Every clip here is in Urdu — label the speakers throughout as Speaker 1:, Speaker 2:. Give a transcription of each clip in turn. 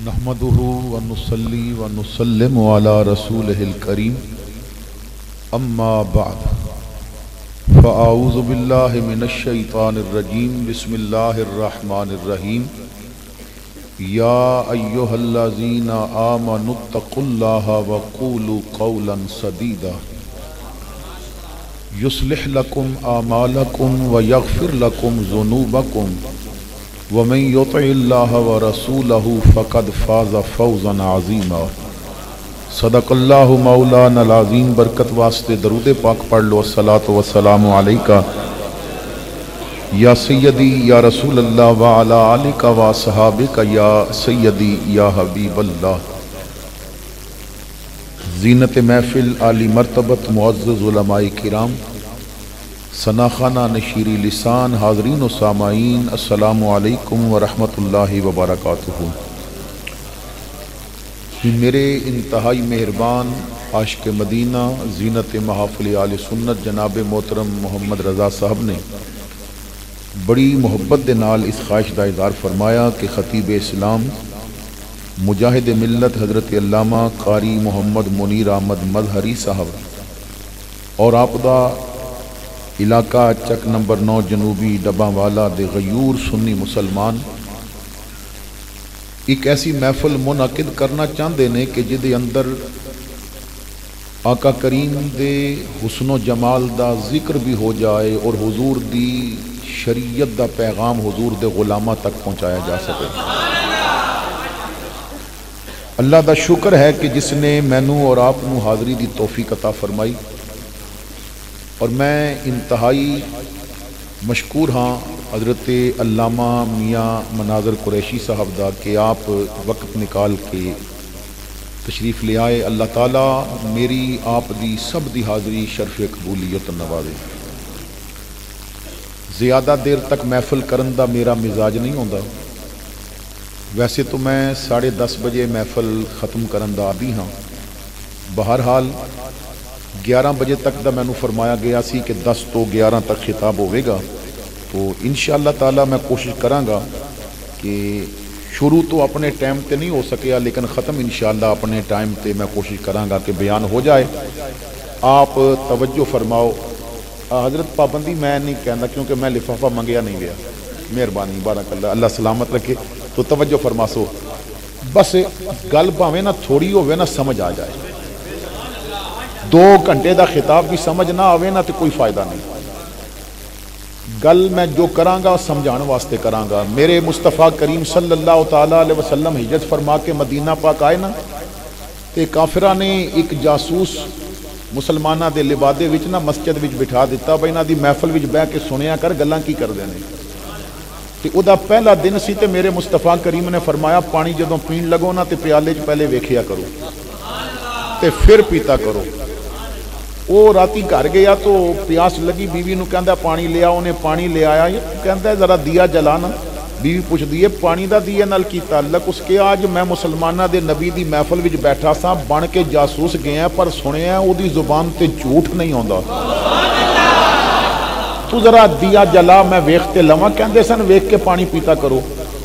Speaker 1: نحمده ونصلي ونسلم على رسوله الكريم اما بعد فاعوذ بالله من الشيطان الرجيم بسم الله الرحمن الرحيم يا ايها الذين آمنوا اتقوا الله وقولوا قولا سديدا يصلح لكم اعمالكم ويغفر لكم ذنوبكم ومن يطع الله ورسوله فقد فاز فوزا عظيما صدق الله مولانا العظیم۔ برکت واسطے درود پاک پڑھ لو۔ الصلاۃ والسلام علیکہ یا سیدی یا رسول اللہ وعلی آلک و صحابک یا سیدی یا حبیب اللہ۔ زینت محفل عالی مرتبت معزز علماء کرام، ثناخانہ نشیری لسان، حاضرین و سامعین، السلام علیکم ورحمۃ اللہ وبرکاتہ۔ میرے انتہائی مہربان عاشق مدینہ، زینت محافل آل سنت جناب محترم محمد رضا صاحب نے بڑی محبت دے نال اس خواہش دا اظہار فرمایا کہ خطیب اسلام مجاہد ملت حضرت علامہ قاری محمد منیر احمد مظہری صاحب اور آپ دا علاقہ چک نمبر 9 جنوبی ڈباں والا دے غیور سنی مسلمان ایک ایسی محفل منعقد کرنا چاہتے ہیں کہ جدے اندر آقا کریم دے حسن و جمال دا ذکر بھی ہو جائے اور حضور دی شریعت دا پیغام حضور دے غلامہ تک پہنچایا جا سکے۔ اللہ دا شکر ہے کہ جس نے مینوں اور آپ نو حاضری دی توفیق عطا فرمائی، اور میں انتہائی مشکور ہاں حضرت علامہ میاں مناظر قریشی صاحب دا کہ آپ وقت نکال کے تشریف لے آئے۔ اللہ تعالیٰ میری آپ دی سب دی حاضری شرف قبولیت نوازے۔ زیادہ دیر تک محفل کرن دا میرا مزاج نہیں ہوندا، ویسے تو میں 10:30 بجے محفل ختم کرن دا عادی ہاں۔ بہرحال 11 بجے تک دا میں نو فرمایا گیا سی کہ 10 تو 11 تک خطاب ہوئے گا، تو انشاءاللہ تعالی میں کوشش کراں گا کہ شروع تو اپنے ٹائم تے نہیں ہو سکیا، لیکن ختم انشاءاللہ اپنے ٹائم تے میں کوشش کراں گا کہ بیان ہو جائے۔ آپ توجہ فرماؤ۔ حضرت پابندی میں نہیں کہنا کیونکہ میں لفافہ منگیا نہیں گیا، مہربانی بارک اللہ، اللہ سلامت رکھے، تو توجہ فرماسو۔ بس گل بھاویں نہ تھوڑی ہوئے نہ سمجھ آ جائے، 2 گھنٹے دا خطاب بھی سمجھ نہ آوے نہ تو کوئی فائدہ نہیں۔ گل میں جو کراں گا سمجھان واسطے کراں گا۔ میرے مصطفیٰ کریم صلی اللہ تعالیٰ علیہ وسلم ہجرت فرما کے مدینہ پاک آئے نا، تے کافرہ نے ایک جاسوس مسلمانہ دے لبادے وچ نا مسجد وچ بٹھا دیتا، بھائی نا دی محفل وچ بہ کے سنیا کر گلاں کی کر دینے۔ تے او دا پہلا دن سی تے میرے مصطفیٰ کریم نے فرمایا پانی جدوں پین لگو نا تے پیالے چ پہلے ویکھیا کرو تے پھر پیتا کرو۔ وہ راتی گھر گیا تو پیاس لگی، بیوی نو کہندا پانی لے آؤ، انہیں پانی لے آیا، کہندا ذرا دیا جلانا۔ بیوی پوچھ دیے پانی دا دیا نال کی تعلق؟ اس کے آج میں مسلمانہ دے نبی دی محفل وچ بیٹھا سا، بن کے جاسوس گیا پر سنیا او دی زبان تے جھوٹ نہیں ہوندا، تو ذرا دیا جلا میں ویکھ تے لواں۔ کہندے سن ویکھ کے پانی پیتا کرو،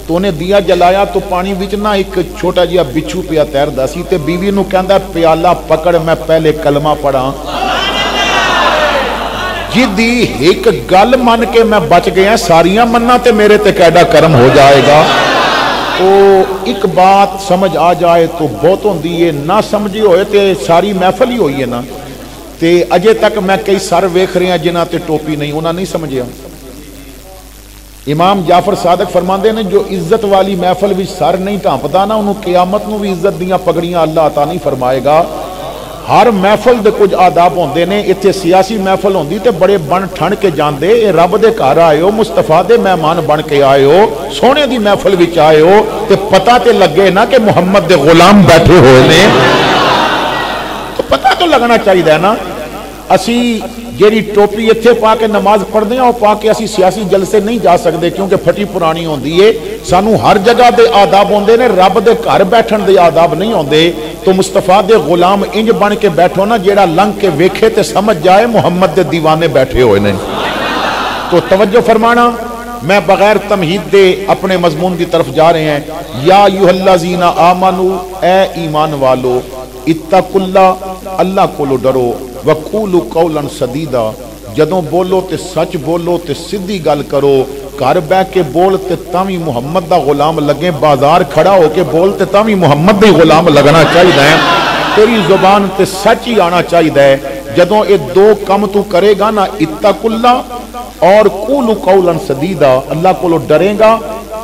Speaker 1: تو انہیں دیا جلایا تو پانی وچ نہ ایک چھوٹا جہا بچھو پیا تیردا سی، تے بیوی نو کہندا پیالہ پکڑ میں پہلے کلمہ پڑھاں۔ جدی ایک گل من کے میں بچ گیا، ساریاں مننا تے میرے تے کیڈا کرم ہو جائے گا۔ تو ایک بات سمجھ آ جائے تو بہت ہوندی ہے، نہ سمجھی ہوئے تے ساری محفل ہی ہوئی ہے نا۔ تے اجے تک میں کئی سر ویکھ رہے ہیں جنہاں تے ٹوپی نہیں، انہاں نہیں سمجھیا۔ امام جعفر صادق فرماندے نے جو عزت والی محفل وچ سر نہیں ٹھانپدا نا، انہوں قیامت نو بھی عزت دیاں پگڑیاں اللہ عطا نہیں فرمائے گا۔ ہر محفل دے کچھ آداب ہوندے نے، اتھے سیاسی محفل ہوندی تے بڑے بن ٹھن کے جاندے، اے رب دے گھر آئے ہو، مصطفیٰ دے مہمان بن کے آئے ہو، سونے دی محفل وچ آئے ہو، تے پتہ تے لگے نا کہ محمد دے غلام بیٹھے ہوئے نے، تو پتہ تو لگنا چاہیے نا۔ اسی جیڑی ٹوپی اتھے پا کے نماز پڑھتے ہیں، وہ پا کے اسی سیاسی جلسے نہیں جا سکتے کیونکہ پھٹی پرانی ہوندی ہے۔ سانو ہر جگہ دے آداب ہوندے نے، رب دے گھر بیٹھن دے آداب نہیں ہوندے۔ تو مصطفیٰ دے غلام انج بن کے بیٹھو نا جیڑا لنگ کے ویکھے تے سمجھ جائے محمد دے دیوانے بیٹھے ہوئے نے۔ تو توجہ فرمانا، میں بغیر تمہید دے اپنے مضمون کی طرف جا رہے ہیں. یا ایھا الذین آمنو، اے ایمان والو، اتقوا اللہ، اللہ کو ڈرو، وقولوا قولا سدیدا، جدوں بولو تے سچ بولو تے سیدھی گل کرو. گھر بہ کے بول تے تاوی محمد دا غلام لگے، بازار کھڑا ہو کے بول تے تاوی محمد دا غلام لگنا چاہیے. تیری زبان تے سچ ہی آنا چاہیے. جدوں یہ دو کم تو کرے گا نا، اتقوا اللہ اور قولوا قولا سدیدا، اللہ کو ڈرے گا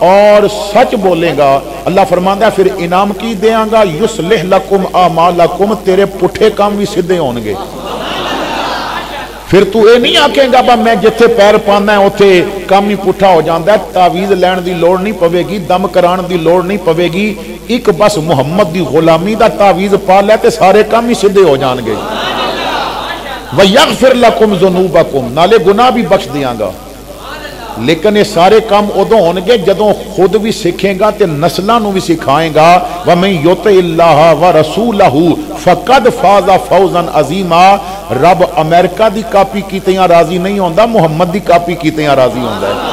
Speaker 1: اور سچ بولے گا، اللہ فرماندا ہے پھر انعام کی دیاں گا. یصلح لکم اعمالکم، تیرے پٹھے کام بھی سیدھے ہون گے. پھر تو اے نہیں آکھے گا با میں جتھے پیر پانا ہے اوتھے کام ہی پٹھا ہو جاندا ہے. تعویذ لین دی لوڑ نہیں پوے گی، دم کران دی لوڑ نہیں پوے گی. ایک بس محمد دی غلامی دا تعویذ پا لے تے سارے کام ہی سیدھے ہو جان گے. وَيَغْفِرْ لَكُمْ ذُنُوبَكُمْ، نالے گناہ بھی بخش دیاں گا. لیکن یہ سارے کام ادوں ہون گے جدوں خود بھی سیکھیں گا تے نسلاں نو بھی سکھائیں گا. وَمَن يُطِعِ اللَّهَ وَرَسُولَهُ فَقَدْ فَازَ فَوْزًا عَظِيمًا. رب امریکہ دی کاپی کیتیاں راضی نہیں ہوندا، محمد دی کاپی کیتیاں راضی ہوندا ہے.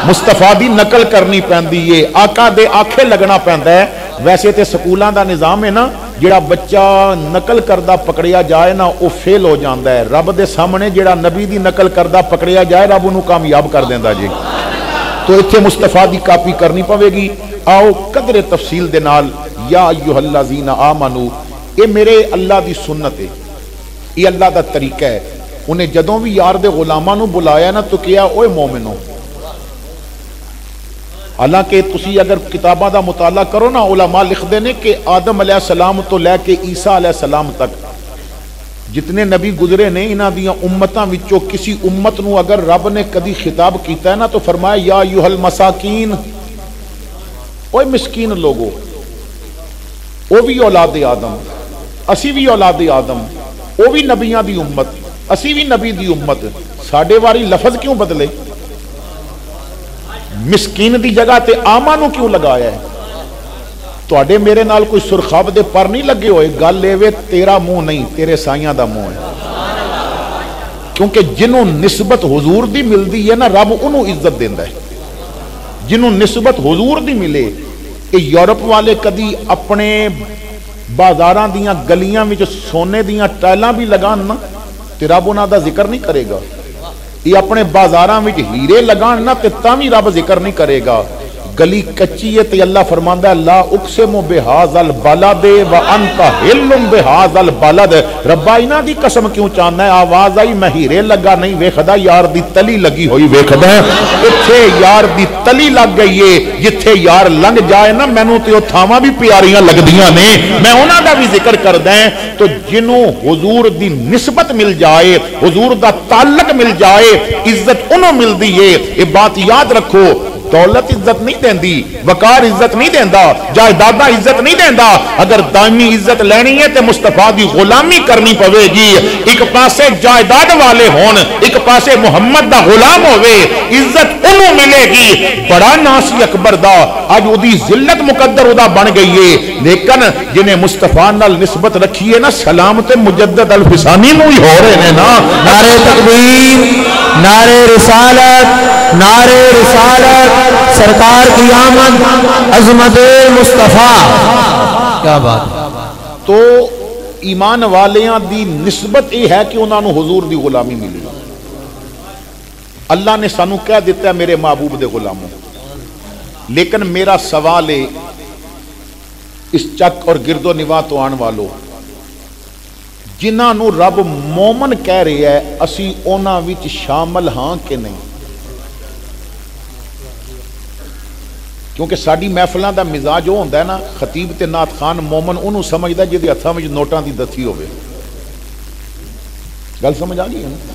Speaker 1: مصطفیٰ دی نقل کرنی پیندی ہے، آقا دے آکھے لگنا پیندا ہے. ویسے تے سکولاں دا نظام ہے نا، جڑا بچہ نقل کردہ پکڑیا جائے نا وہ فیل ہو جاندا ہے. رب دے سامنے جڑا نبی دی نقل کردہ پکڑیا جائے رب انہوں کامیاب کر دیندا جی. تو اتھے مصطفیٰ دی کاپی کرنی پوے گی. آؤ قدر تفصیل دے نال یا ایھا الذین آمنو، اے میرے اللہ دی سنت ہے، یہ اللہ دا طریقہ ہے. انہیں جدوں بھی یار دے غلاماں نو بلایا نا تو کیا اوے مومنو. حالانکہ تسی اگر کتاباں دا مطالعہ کرو نا، علماء لکھتے ہیں کہ آدم علیہ السلام تو لے کے عیسیٰ علیہ السلام تک جتنے نبی گزرے نے، انہاں دیاں امتاں وچوں کسی امت نو اگر رب نے کدی خطاب کیتا ہے نا تو فرمایا یا ایھا المساکین، اوے مسکین لوگو. وہ بھی اولاد آدم، اسی بھی اولاد آدم، وہ بھی نبیاں دی امت، اسی بھی نبی دی امت. ساڈے واری لفظ کیوں بدلے؟ مسکین دی جگہ تے آمانو کیوں لگایا ہے؟ تواڈے میرے نال کوئی سرخاب دے پر نہیں لگے ہوئے. گل اے تیرا منہ نہیں، تیرے سائیاں دا منہ ہے. کیونکہ جنہوں نسبت حضور دی ملدی ہے نا رب انہوں عزت دیندا ہے. جنہوں نسبت حضور دی ملے. کہ یورپ والے کدی اپنے بازاراں دیاں گلیاں وچ سونے دیاں ٹائلاں بھی لگان نا تے رب انہاں دا ذکر نہیں کرے گا. یہ اپنے بازاراں وچ ہیرے لگان نا تے تاں وی رب ذکر نہیں کرے گا. گلی کچی ہے تے اللہ فرماندا ہے لا اقسم بہذا البلد وانت حل بہذا البلد. ربا انہاں دی قسم کیوں چاہنا ہے؟ آواز آئی میں ہیرے لگا نہیں ویکھدا، یار دی تلی لگی ہوئی ویکھدا ہے. ایتھے یار دی تلی لگ گئی ہے، جتھے یار لنگ جائے نا مینوں تے او تھاواں بھی پیاریاں لگدیاں نے، میں انہاں دا بھی ذکر کردا ہاں. تو جنوں حضور دی نسبت مل جائے، حضور دا تعلق مل جائے، عزت انہوں ملدی ہے. یہ بات یاد رکھو. دولت عزت نہیں دیندی، وقار عزت نہیں دیندا، جائیدادہ عزت نہیں دیندا. اگر دائمی عزت لینی ہے تے مصطفیٰ دی غلامی کرنی پوے گی. ایک پاسے جائیداد والے ہون، ایک پاسے محمد دا غلام ہوئے، عزت انہوں ملے گی. بڑا ناسی اکبر دا آج اودی ذلت مقدر ادا بن گئی ہے. لیکن جنہیں مصطفیٰ نال نسبت رکھی ہے نا سلامت مجدد الفسانی نو ہی ہو رہے ہیں نا.
Speaker 2: نعرہ تکبیر، نعرہ رسالت، نعرہ رسالت، سرکار کی آمد، عظمت مصطفیٰ. کیا بات.
Speaker 1: تو ایمان والیاں دی نسبت یہ ہے کہ انہوں نے حضور دی غلامی ملی. اللہ نے سانو کہہ دیتا ہے میرے محبوب دے غلاموں. لیکن میرا سوال ہے اس چک اور گرد و نواح تو آن والو جنہاں نو رب مومن کہہ رہے ہے، اسی انہاں وچ شامل ہاں کہ نہیں؟ کیونکہ ساڈی محفلاں دا مزاج وہ ہوندا ہے نا، خطیب تے نعت خان مومن انہوں سمجھدا جہدے ہتھاں وچ نوٹاں دی دتھی ہوے. گل سمجھ آ گئی ہے نا؟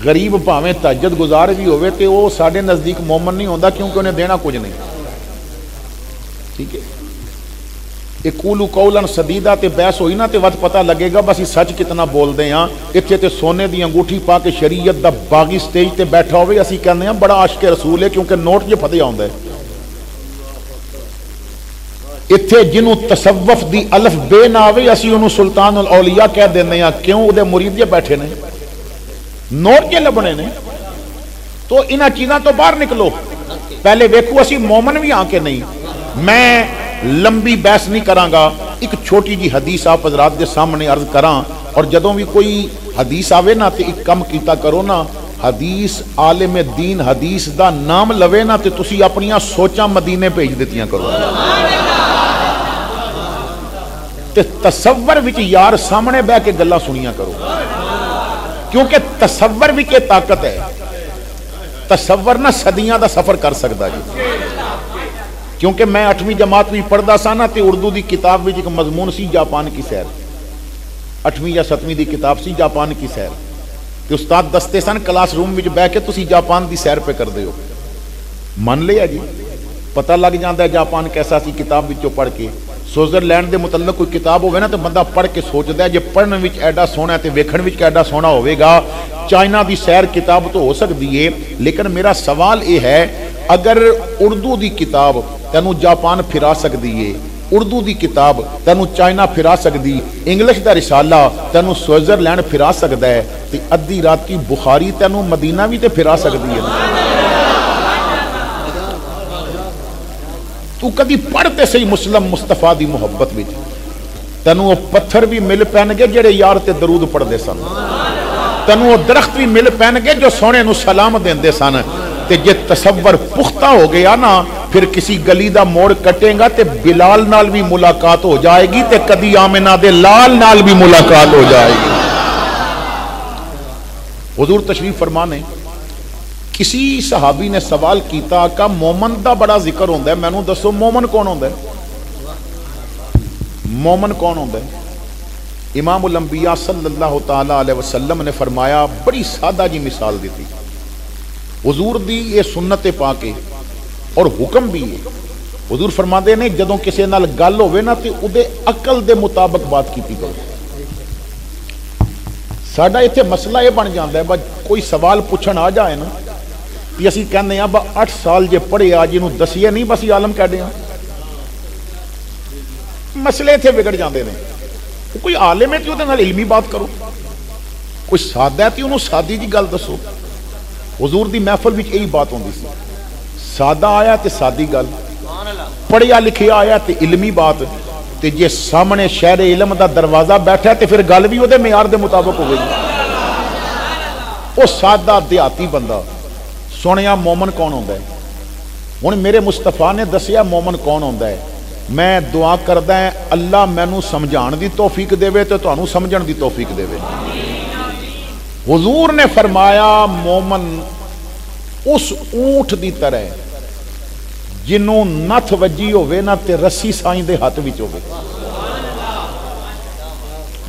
Speaker 1: غریب بھاویں تہجد گزار بھی ہوئے تے وہ ساڈے نزدیک مومن نہیں ہوندا کیونکہ انہیں دینا کچھ نہیں. ٹھیک ہے، یہ قولوا قولا سدیدا تے بحث ہوئی نا تے وقت پتہ لگے گا بس سچ کتنا بول دے ہاں. اتنے تے سونے دی انگوٹھی پا کے شریعت دا باغی سٹیج تے بیٹھا ہوئے اسی کہنے ہیں بڑا عاشق رسول ہے کیونکہ نوٹ جو فتح آندا ہے. اتھے جنوں تصوف دی الف بے نہ آوے اسی انہوں سلطان الاولیاء کہہ دینے ہیں. کیوں؟ دے مرید یہ بیٹھے نے، نوٹ کے لبنے نے. تو انہاں چیزاں تو باہر نکلو. پہلے ویکھو اسی مومن بھی ہاں کہ نہیں. میں لمبی بحث نہیں کراں گا, ایک چھوٹی جی حدیث آپ حضرات دے سامنے عرض کراں, اور جدوں بھی کوئی حدیث آوے نا تے ایک کم کیتا کرو نا, حدیث عالم دین حدیث دا نام لوے نا تے تسی اپنیاں سوچاں مدینے بھیج دیتیاں کرو. تے تصور وچ یار سامنے بہ کے گلاں سنیاں کرو, کیونکہ تصور وچ یہ طاقت ہے. تصور نہ صدیاں دا سفر کر سکتا جی. کیونکہ میں 8ویں جماعت بھی پڑھدا سا نا تے اردو دی کتاب وچ ایک مضمون سی جاپان کی سیر, 8ویں یا 7ویں دی کتاب سی جاپان کی سیر, تے استاد دستے سن کلاس روم وچ بیٹھ کے تسی جاپان دی سیر پہ کردے ہو. من لیا جی, پتہ لگ جاندا ہے جاپان کیسا سی کتاب وچوں پڑھ کے. سوئٹزرلینڈ دے متعلق کوئی کتاب ہوگی نا تو بندہ پڑھ کے سوچدا ہے جے پڑھن وچ ایڈا سونا ہے تے ویکھن وچ ایڈا سونا ہوے گا. چائنا دی سیر کتاب تو ہو سکتی ہے, لیکن میرا سوال یہ ہے اگر اردو دی کتاب تینوں جاپان پھرا سکتی ہے, اردو دی کتاب تینوں چائنا پھرا سکتی, انگلش دا رسالہ تینوں سوئٹزرلینڈ پھرا سکتا ہے, تے ادھی رات کی بخاری تینوں مدینہ بھی تے پھرا سکتی ہے. تو کدی پڑھتے صحیح مسلم مصطفیٰ دی محبت وچ تینوں وہ پتھر بھی مل پین گے جڑے یار تے درود پڑھدے سن, تینوں وہ درخت بھی مل پین گے جو سونے نو سلام دیندے سن. تے جے تصور پختہ ہو گیا نا پھر کسی گلی دا موڑ کٹے گا تے بلال نال بھی ملاقات ہو جائے گی, تے کدی آمنہ دے لال نال بھی ملاقات ہو جائے گی. حضور تشریف فرمانے کسی صحابی نے سوال کیتا کہ مومن دا بڑا ذکر ہوندا ہے, مینوں دسو مومن کون ہوندا ہے؟ مومن کون ہوندا ہے؟ امام الانبیاء صلی اللہ تعالی علیہ وسلم نے فرمایا, بڑی سادہ جی مثال دیتی. حضور دی یہ سنت پاک ہے اور حکم بھی ہے. حضور فرماندے نے جدوں کسی نال گل ہوے نا تے اودے عقل دے مطابق بات کیتی کرو. ساڈا ایتھے مسئلہ یہ بن جاندا ہے کوئی سوال پوچھن آ جائے نا کہ اسی کہنے ہیں 8 سال جے پڑھے آ جنوں دسیے نہیں بس عالم کہہ دے ہاں. مسئلے تھے بگڑ جاندے نے. کوئی عالم ہے تے اودے نال علمی بات کرو, کوئی سادہ ہے تے انہوں سادی جی گل دسو. حضور دی محفل وچ یہی بات ہوندی سی, سادہ آیا تے سادی گل, پڑھیا لکھیا آیا تے علمی بات, تے جے سامنے شہر علم دا دروازہ بیٹھا تے پھر گل بھی اودے معیار دے مطابق ہوے گی. او سادہ دیہاتی بندہ سنیا مومن کون ہوندا ہے. ہن میرے مصطفیٰ نے دسیا مومن کون ہوندا ہے. میں دعا کردا ہے اللہ مینوں سمجھان دی توفیق دے تے تانوں سمجھن دی توفیق دے. حضور نے فرمایا مومن اس اونٹ دی طرح جنوں نتھ وجی ہوے نا تے رسی سائیں دے ہاتھ وچ ہوے.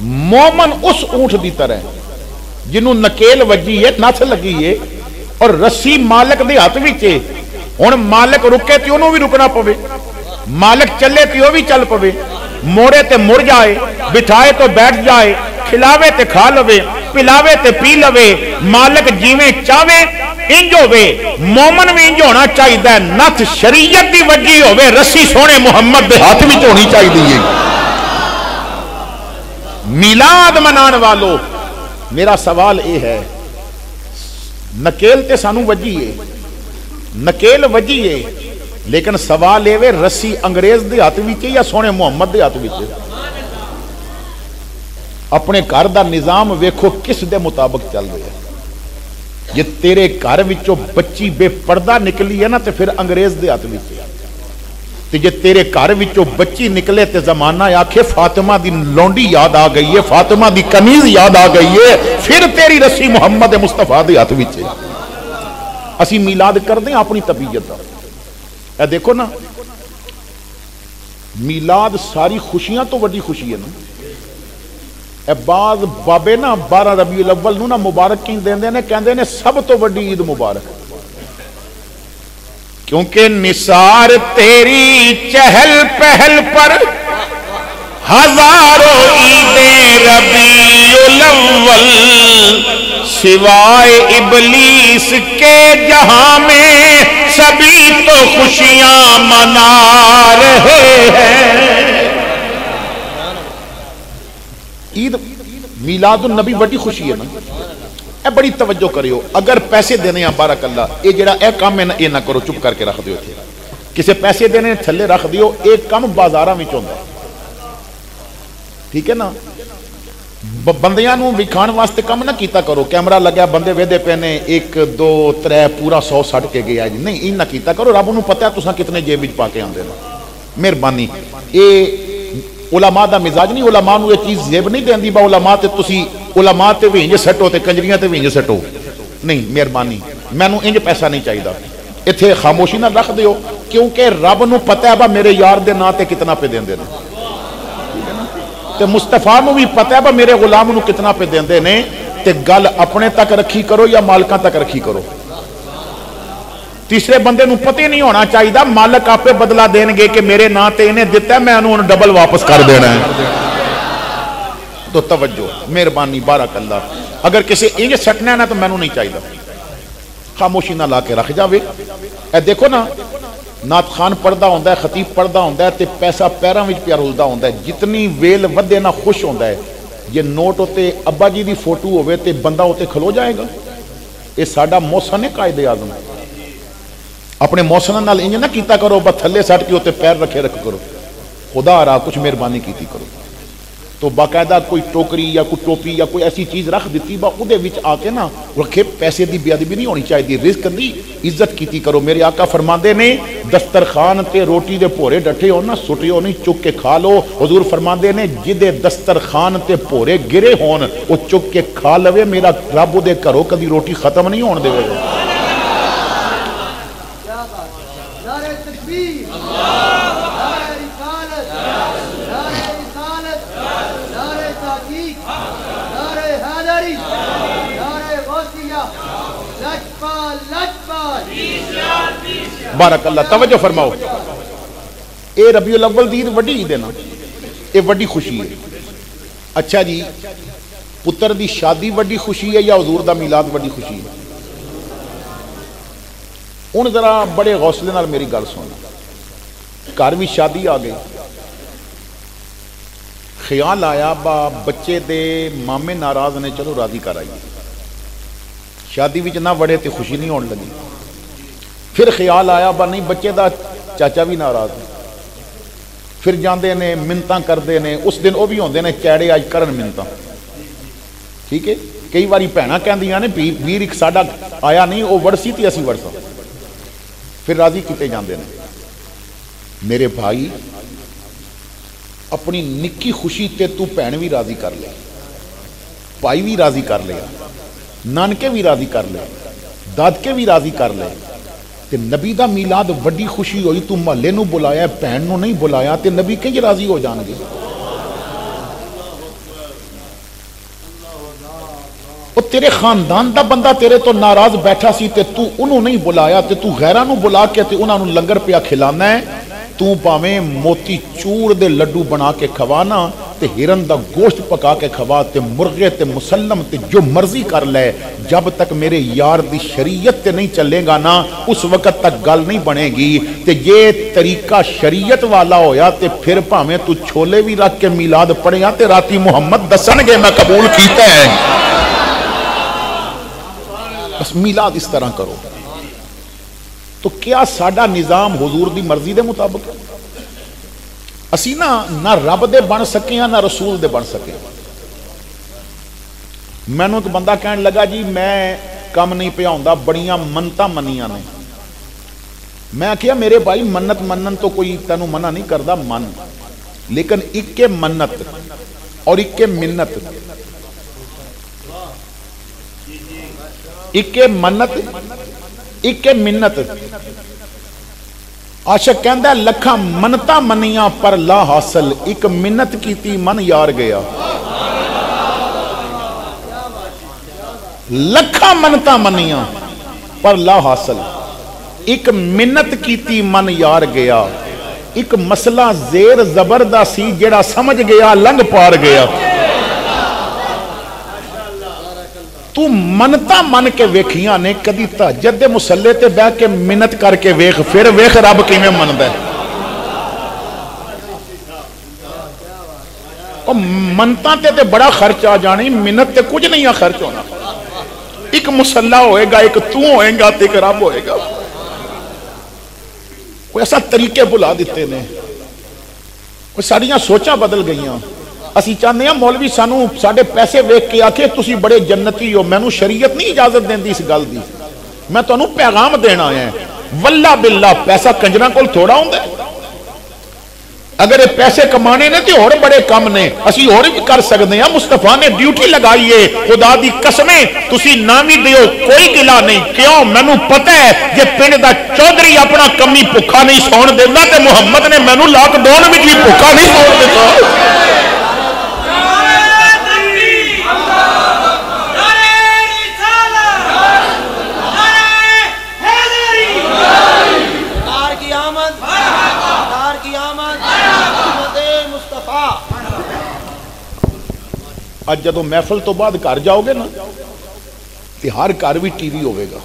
Speaker 1: مومن اس اونٹ دی طرح جنوں نکیل وجی ہے, نتھ لگی ہے اور رسی مالک دے ہاتھ وچ ہے. ہن مالک رکے تے انہوں بھی رکنا پوے, مالک چلے تے وہ بھی چل پوے, موڑے تے مڑ جائے, بٹھائے تو بیٹھ جائے, کھلاوے تے کھا لوے, پلاوے تے پی لوے. مالک جیویں چاہے انج ہوے, مومن بھی انج ہونا چاہیے. نتھ شریعت دی وجی ہوے, رسی سونے محمد دے ہاتھ وچ ہونی چاہیے. میلاد منان والو میرا سوال یہ ہے, نکیل تے سانو وجی ہے, نکیل وجی ہے, لیکن سوال یہ رسی انگریز دے ہاتھ وچ یا سونے محمد دے ہاتھ وچ. اپنے گھر دا نظام ویکھو کس دے مطابق چل رہا ہے. یہ تیرے گھر وچوں بچی بے پردہ نکلی ہے نا تے پھر انگریز دے ہاتھ وچ. تے جے تیرے گھر وچوں بچی نکلے تے زمانہ آکھے فاطمہ دی لونڈی یاد آ گئی ہے, فاطمہ دی قمیض یاد آ گئی ہے, پھر تیری رسی محمد مصطفیٰ دے ہاتھ وچ. اسی میلاد کردے ہیں اپنی طبیعت دا. اے دیکھو نا میلاد ساری خوشیاں تو وڈی خوشی ہے نا. اے بعض بابے نا 12 ربیع الاول نو نا مبارک کہیں دیندے نے, کہندے نے سب تو وڈی عید مبارک, کیونکہ نثار تیری چہل پہل پر ہزاروں عیدیں ربیع الاول, سوائے ابلیس کے جہاں میں سبھی تو خوشیاں منا رہے ہیں. عید میلاد النبی بڑی خوشی ہے نا. اے بڑی توجہ کریو. اگر پیسے دینے ہیں بارک اللہ, یہ جڑا اے کام ہے نا یہ نہ کرو, چپ کر کے رکھ دیو. کسے پیسے دینے تھلے رکھ دیو. ایک کم بازاراں وچ ہوندا, ٹھیک ہے نا. بندیاں نو وکھان واسطے کم نہ کیتا کرو. کیمرہ لگیا بندے ویدے پے نے 1 2 3 پورا 100 سٹ کے گیا جی, نہیں این نہ کیتا کرو. رب نو پتہ ہے تساں کتنے جیب وچ پا کے آندے ہو. مہربانی, اے علماء دا مزاج نہیں. علماء نو یہ چیز زیب نہیں دیندی با علماء تے تسی علماء تے وینج سٹو تے کنجریاں تے وینج سٹو. نہیں مہربانی, مینوں انج پیسہ نہیں چاہیدا. ایتھے خاموشی نہ رکھ دیو, کیونکہ رب نو پتہ ہے با میرے یار دے نا تے کتنا پہ دیندے نے, تے مصطفیٰ نو بھی پتہ ہے با میرے غلام نو کتنا پہ دیندے نے. تے گل اپنے تک رکھی کرو یا مالکاں تک رکھی کرو. تیسرے بندے نو پتہ نہیں ہونا چاہیے. مالک آپ بدلا دین گے کہ میرے نا تے انہیں دیتا ہے, میں انہوں ڈبل واپس کر دینا ہے. تو توجہ مہربانی بارک اللہ. اگر کسی انج سٹنا ہے نا تو مینوں نہیں چاہیے. خاموشی نہ لا کے رکھ جاوے. اے دیکھو نا, نعت خان پڑھدا ہوندا ہے, خطیب پڑھدا ہوندا ہے تے پیسہ پیراں وچ پیا رلدا ہوندا ہے. جتنی ویل ودے نہ خوش ہوندا ہے. جے نوٹ ہوتے ابا جی دی فوٹو ہوئے تے بندہ ہوتے کھلو جائے گا. یہ ساڈا محسن ہے قائد اعظم. اپنے محسن نال انج نہ کیتا کرو بس تھلے سٹ کے ہوتے پیر رکھے رکھ کرو. خدا را کچھ مہربانی کیتی کرو. تو باقاعدہ کوئی ٹوکری یا کوئی ٹوپی یا کوئی ایسی چیز رکھ دیتی با اودے وچ آ کے نا رکھے. پیسے دی بے ادبی نہیں ہونی چاہیے. رزق دی عزت کیتی کرو. میرے آقا فرماندے نے دسترخوان تے روٹی دے پورے ڈٹھے ہو نا سٹیو نہیں, چک کے کھا لو. حضور فرماندے نے جدے دسترخوان تے پورے گرے ہون وہ چک کے کھا لوے, میرا رب دے گھروں کدی روٹی ختم نہیں ہون دے گا. بارک اللہ. توجہ فرماؤ. اے ربیع الاول دی وڈی عید ہے نا, اے وڈی خوشی ہے. اچھا جی, پتر دی شادی وڈی خوشی ہے یا حضور دا میلاد وڈی خوشی ہے؟ ہن ذرا بڑے حوصلے نال میری گل سننا. گھر بھی شادی آ گئی, خیال آیا با بچے دے مامے ناراض نے, چلو راضی کر آئیے. شادی وچ نہ وڑے تے خوشی نہیں ہون لگی. پھر خیال آیا با نہیں بچے دا چاچا بھی ناراض ہے. پھر جاندے نے منتاں کردے نے. اس دن وہ بھی ہوندے نے چیڑے اج کرن منتاں, ٹھیک ہے. کئی واری بھیناں کہندیاں نے ویر ایک ساڈا آیا نہیں, وہ وڑسی تے اسی وڑسا. پھر راضی کیتے جاندے نے. میرے بھائی اپنی نکی خوشی تے تو بھین بھی راضی کر لے, بھائی بھی راضی کر لیا, نانکے بھی راضی کر لے, دادکے بھی راضی کر لے. تے نبی دا میلاد وڈی خوشی ہوئی. تو محلے نو بلایا, بھین نو نہیں بلایا, تے نبی کنج راضی ہو جان گے؟ وہ تیرے خاندان دا بندہ تیرے تو ناراض بیٹھا سی تے تو انہوں نہیں بلایا, تے تو غیراں نو بلا کے تے انہاں نو لنگر پیا کھلانا ہے. تو پاویں موتی چور دے لڈو بنا کے کھوانا تے ہرن دا گوشت پکا کے کھوا, تے مرغے تے مسلم تے جو مرضی کر لے. جب تک میرے یار دی شریعت تے نہیں چلے گا نا اس وقت تک گل نہیں بنے گی. تے یہ طریقہ شریعت والا ہویا تے پھر پاویں تو چھولے بھی رکھ کے میلاد پڑھیا تے راتی محمد دسن گے میں قبول کیتا ہے. بس میلاد اس طرح کرو. تو کیا ساڈا نظام حضور دی مرضی دے مطابق؟ اسی نہ رب دے بن سکے ہیں نہ رسول دے بن سکے. مینوں تو بندہ کہنے لگا جی میں کم نہیں پیا ہوندا, بڑیاں منتاں منیاں نے. میں کہیا میرے بھائی منت منن تو کوئی تینوں منع نہیں کردا من, لیکن ایک منت اور ایک منت, ایک منت ایک منت. عاشق کہندا ہے لکھاں منتاں منیاں پر لا حاصل, ایک منت کیتی من یار گیا. لکھاں منتاں منیاں پر لا حاصل, ایک منت کیتی من یار گیا. ایک مسئلہ زیر زبردہ سی جڑا سمجھ گیا لنگ پار گیا. تو منتا من کے ویکھیاں نے کدی تہجد دے مصلے تے بیٹھ کے منت کر کے ویکھ, پھر ویکھ رب کیویں مندا ہے. او منتاں تے بڑا خرچ آ جانی, منت تے کچھ نہیں خرچ ہونا. ایک مسلح ہوئے گا، ایک تو ہوئے گا تے ایک رب ہوئے گا. کوئی ایسا طریقے بلا دیتے نے، کوئی ساڑیاں سوچاں بدل گئیاں. اسی چاہتے ہیں مولوی سانو ساڑے پیسے ویکھ کے آکھے تسی بڑے جنتی ہو. میں نو شریعت نہیں اجازت دین دی اس گل دی. میں تو انہوں پیغام دینا ہے. واللہ باللہ پیسہ کنجرہ کول تھوڑا ہوں دے. اگر یہ پیسے کمانے نے تو اور بڑے کم نے، اسی اور بھی کر سکتے ہیں. مصطفیٰ نے ڈیوٹی لگائیے، خدا دی قسمیں تسی نامی دیو کوئی گلا نہیں. کیوں؟ میں نو پتہ ہے یہ پنڈ دا چودھری اپنا کمی بھکا نہیں سون دینا تے محمد نے میں نو لاک ڈاؤن وچ بھی بھکا نہیں سون دیتا. آج جدو محفل تو بعد گھر جاؤ گے نا تے ہر گھر بھی ٹی وی ہوئے گا.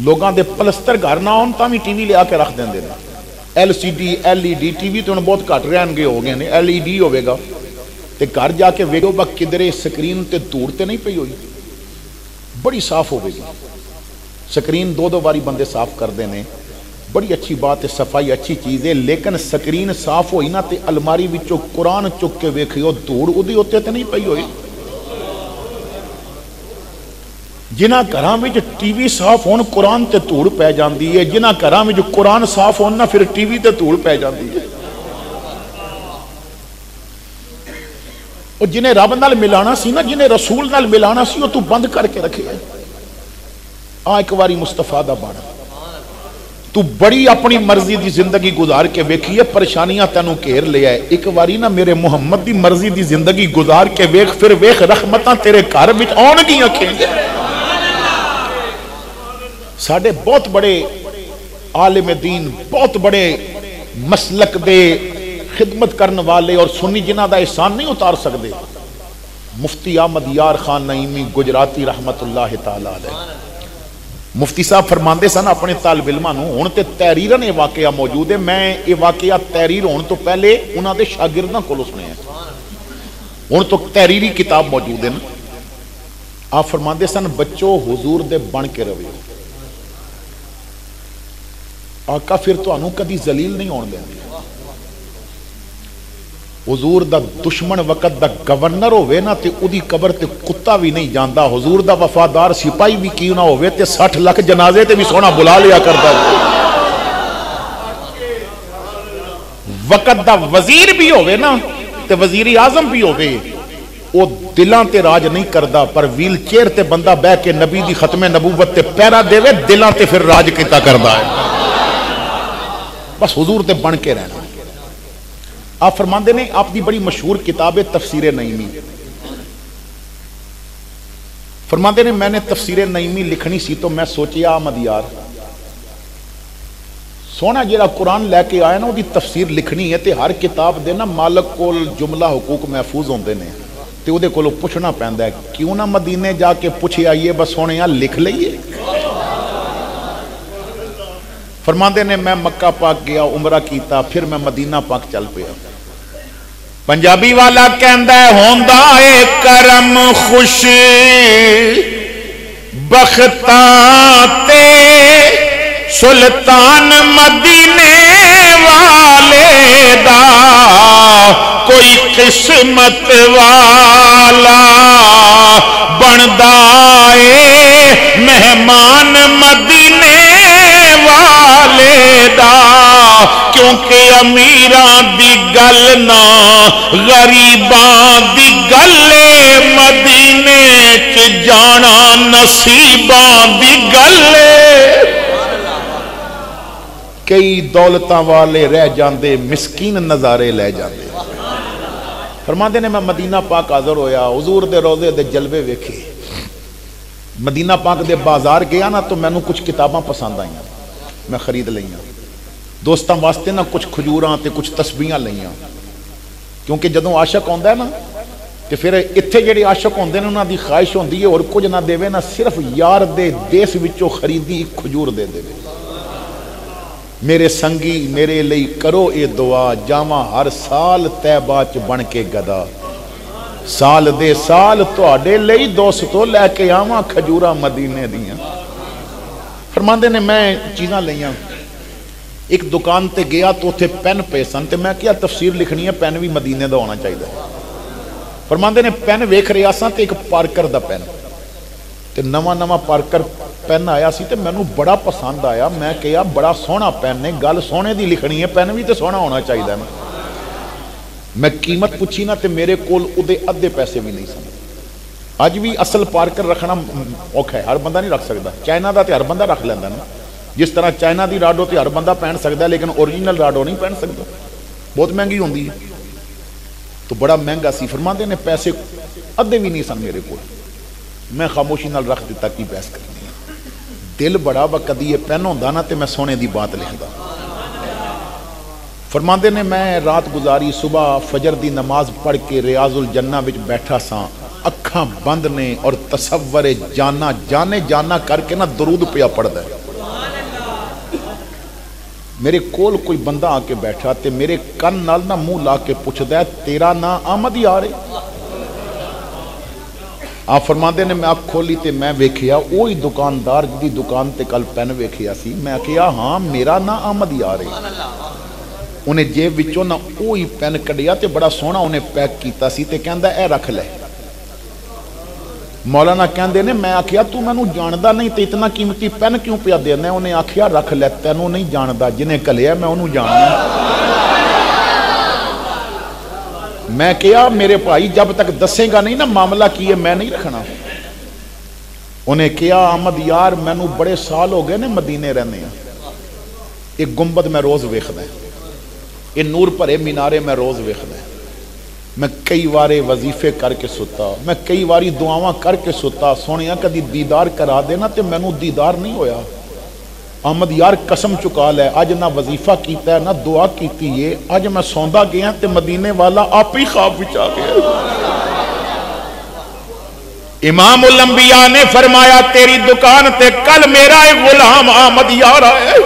Speaker 1: لوگاں دے پلستر گھر نہ ہون تاں بھی ٹی وی لے آ کے رکھ دیں دینا. L C D L E D T V تو بہت گھٹ رہن گے ہو گئے نے. ایل ای ڈی ہوئے گا تے گھر جا کے ویڈیو با کدرے سکرین تے دور تے نہیں پئی ہوئی، بڑی صاف ہوئے گی. سکرین دو باری بندے صاف کر دینے، بڑی اچھی بات ہے، صفائی اچھی چیز ہے. لیکن سکرین صاف ہوئی نا تے الماری وچوں قرآن چک کے ویکھیو دھوڑ اودی ہوتے تے نہیں پئی ہوئی. جنہ گھراں وچ ٹی وی صاف ہون قرآن تے دھوڑ پے جاندی ہے، جنہ گھراں وچ قرآن صاف ہون نا پھر ٹی وی تے دھوڑ پے جاندی ہے. اور جنہیں رب نال ملانا سی نا، جنہیں رسول نال ملانا سی، وہ تو بند کر کے رکھے. ایک واری مصطفیٰ دا بن، تو بڑی اپنی مرضی دی زندگی گزار کے ویکھی ہے، پریشانیاں تینوں گھیر لیا ہے. ایک واری نا میرے محمد دی مرضی دی زندگی گزار کے ویکھ، پھر ویکھ رحمتاں تیرے گھر وچ آن گیاں کھینگے. ساڑھے بہت بڑے عالم دین، بہت بڑے مسلک دے خدمت کرن والے اور سنی جنہ دا احسان نہیں اتار سکتے. مفتی احمد یار خان نعیمی گجراتی رحمت اللہ تعالی علیہ، مفتی صاحب فرماندے سن اپنے طالب علماں نوں. ہن تے تحریراں یہ واقعہ موجود ہے، میں یہ واقعہ تحریر ہون تو پہلے انہاں دے شاگرداں کولوں سنے ہیں. ہن تو تحریری کتاب موجود ہے نا. آپ فرماندے سن بچوں حضور دے بن کے رہو، آقا پھر تانوں کدی ذلیل نہیں ہون دیندے. حضور دا دشمن وقت دا گورنر ہوئے نا تے او دی قبر تے کتا بھی نہیں جاندا. حضور دا وفادار سپاہی بھی کیوں نہ ہوئے تے 60 لاکھ جنازے تے بھی سونا بلا لیا کردا. وقت دا وزیر بھی ہوئے نا تے وزیر اعظم بھی ہوئے، او دلاں تے راج نہیں کردا، پر ویل چیئر تے بندہ بہ کے نبی دی ختم نبوت تے پیرا دے وے، دلاں تے پھر راج کیتا کردا ہے. بس حضور تے بن کے رہنا. آپ فرماندے نے آپ دی بڑی مشہور کتاب ہے تفسیر نعیمی. فرماندے نے میں نے تفسیر نعیمی لکھنی سی تو میں سوچیا احمد یار سونا جیڑا قرآن لے کے آیا نا وہ دی تفسیر لکھنی ہے تے ہر کتاب دے نا مالک کول جملہ حقوق محفوظ ہوندے نے تے او دے کولوں پوچھنا پیندا ہے. کیوں نہ مدینے جا کے پوچھے آئیے بس سونے یہاں لکھ لئیے. فرماندے نے میں مکہ پاک گیا، عمرہ کیتا، پھر میں مدینہ پاک چل پیا. پنجابی والا کہندا ہے ہوندا اے کرم خوش بختاں تے سلطان مدینے والے دا کوئی قسمت والا بندا اے مہمان مدینے والے دا. کیونکہ امیراں دی گل نہ غریباں دی گل، مدینے چ جانا نصیباں دی گل. کئی دولتاں والے رہ جاندے، مسکین نظارے لے جاندے. فرماندے نے میں مدینہ پاک حاضر ہویا، حضور دے روضے دے جلوے ویکھے. مدینہ پاک دے بازار گیا نا تو مینوں کچھ کتاباں پسند آئیاں، میں خرید لئیاں. دوستاں واسطے نا کچھ کھجوراں تے کچھ تسبیحاں لئیاں. کیونکہ جدوں عاشق ہوندا ہے نا تے پھر اتھے جڑے عاشق ہوندے نے انہاں دی خواہش ہوندی ہے اور کچھ نہ دیوے نا، صرف یار دے دیس وچوں خریدی ایک کھجور دے دے. میرے سنگی میرے لئی کرو اے دعا، جاواں ہر سال طیبہ چ بن کے گدا. سال دے سال تواڈے لئی دوستو لے کے آواں کھجورا مدینے دیاں. فرماندے نے میں چیزاں لیاں. ایک دکان تے گیا تو اتنے پین پے سن تے میں کیا تفسیر لکھنی ہے پین بھی مدینے دا ہونا چاہیے. فرماندے نے پین ویکھ رہا سا تے ایک پارکر دا پین تے نواں پارکر پین آیا سی تے مینوں بڑا پسند آیا. میں کہا بڑا سونا پین نے گل سونے دی لکھنی ہے پین بھی تے سونا ہونا چاہیے نا. میں قیمت پوچھی نا تے میرے کول ادے ادھے پیسے بھی نہیں سن. اج بھی اصل پارکر رکھنا اوکھا ہے ہر بندہ نہیں رکھ سکتا. چائنا دا تے ہر بندہ رکھ لینا نا. جس طرح چائنا دی راڈو تے ہر بندہ پہن سکتا ہے لیکن اوریجنل راڈو نہیں پہن سکتا. بہت مہنگی ہوندی ہے تو بڑا مہنگا سی. فرماندے نے پیسے ادھے بھی نہیں سن میرے کو. میں خاموشی نال رکھ دیتا کی بحث کرنی ہے. دل بڑا با کدی یہ پین ہوندا نا تے میں سونے دی بات لکھدا. فرماندے نے میں رات گزاری صبح فجر دی نماز پڑھ کے ریاض الجنہ وچ بیٹھا سا. اکھاں بند نے اور تصور جانا جانے جانا کر کے نا درود پیا پڑھدا ہے. میرے کول کوئی بندہ آ کے بیٹھا تے میرے کن نال نہ منہ لا کے پوچھدا ہے تیرا نا احمد یار ہے. آپ فرماندے نے میں آنکھ کھولی تے میں ویکھیا وہی دکاندار جی دکان تے کل پین ویکھیا سی. میں کہیا ہاں میرا نا احمد یار ہے. انہیں جیب وچوں نہ وہی پین کڈیا تے بڑا سونا انہیں پیک کیتا سی تے کہندا اے رکھ لے. مولانا کہندے نے میں آکھیا تو مینوں جاندا نہیں تے اتنا قیمتی پین کیوں پیا دینا. انہیں آکھیا رکھ لے تینوں نہیں جاندا جنہیں کلیا میں انہوں جاننا. میں کہا میرے بھائی جب تک دسے گا نہیں نا معاملہ کی ہے میں نہیں رکھنا. انہیں کہا احمد یار مینوں بڑے سال ہو گئے نے مدینے رہنے ہیں. ایک گنبد میں روز ویکھدا ہے یہ نور بھرے مینارے میں روز ویکھدا ہے. میں کئی وارے وظیفے کر کے ستا میں کئی واری دعاواں کر کے ستا. سونیا کدی دیدار کرا دینا تے مینوں دیدار نہیں ہویا. احمد یار قسم چکا لے اج نہ وظیفہ کیتا ہے نہ دعا کیتی ہے. اج میں سوندا گیا تے مدینے والا آپ ہی خواب وچ آ گیا. امام الانبیاء نے فرمایا تیری دکان تے کل میرا ایک غلام احمد یار آیا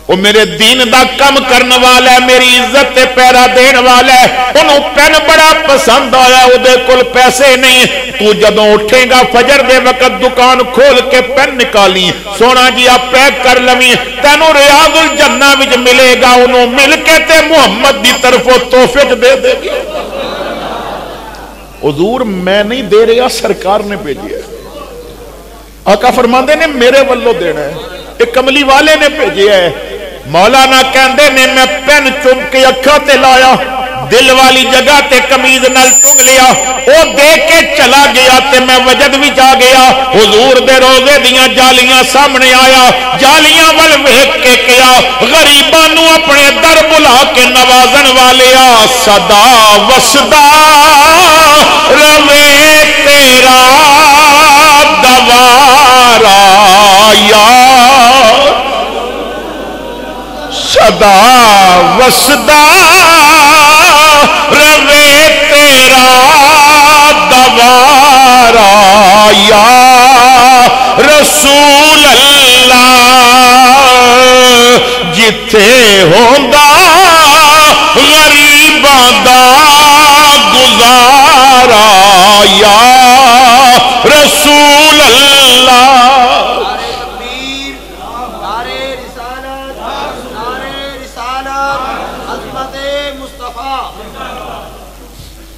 Speaker 1: وہ میرے دین دا کم کرنے والا ہے میری عزت تے پیرا دین والا ہے. انہوں پین بڑا پسند آیا او دے کل پیسے نہیں. تو جدوں اٹھے گا فجر دے وقت دکان کھول کے پین نکالی سونا جی آپ پیک کر لویں تینوں ریاض الجنہ وچ ملے گا. انہوں مل کے تے محمد دی طرفوں تحفے دے دے گی. حضور میں نہیں دے رہا سرکار نے بھیجیا. آقا فرماندے نے میرے والوں دینا ہے ایک کملی والے نے بھیجیا ہے. مولانا کہندے نے میں پین چوم کے اکھاں تے لایا دل والی جگہ تے کمیز نال ٹنگ لیا او دیکھ کے چلا گیا تے میں وجد وچ آ گیا. حضور دے روزے دیاں جالیاں سامنے آیا. جالیاں ول ویکھ کے کیا غریباں نو اپنے در بلا کے نوازن والیا صدا وسدا روے تیرا دوارا یا صدا وسدا روے تیرا دوارا یا رسول اللہ جتھے ہوندا غریباں دا گزارا یا رسول اللہ.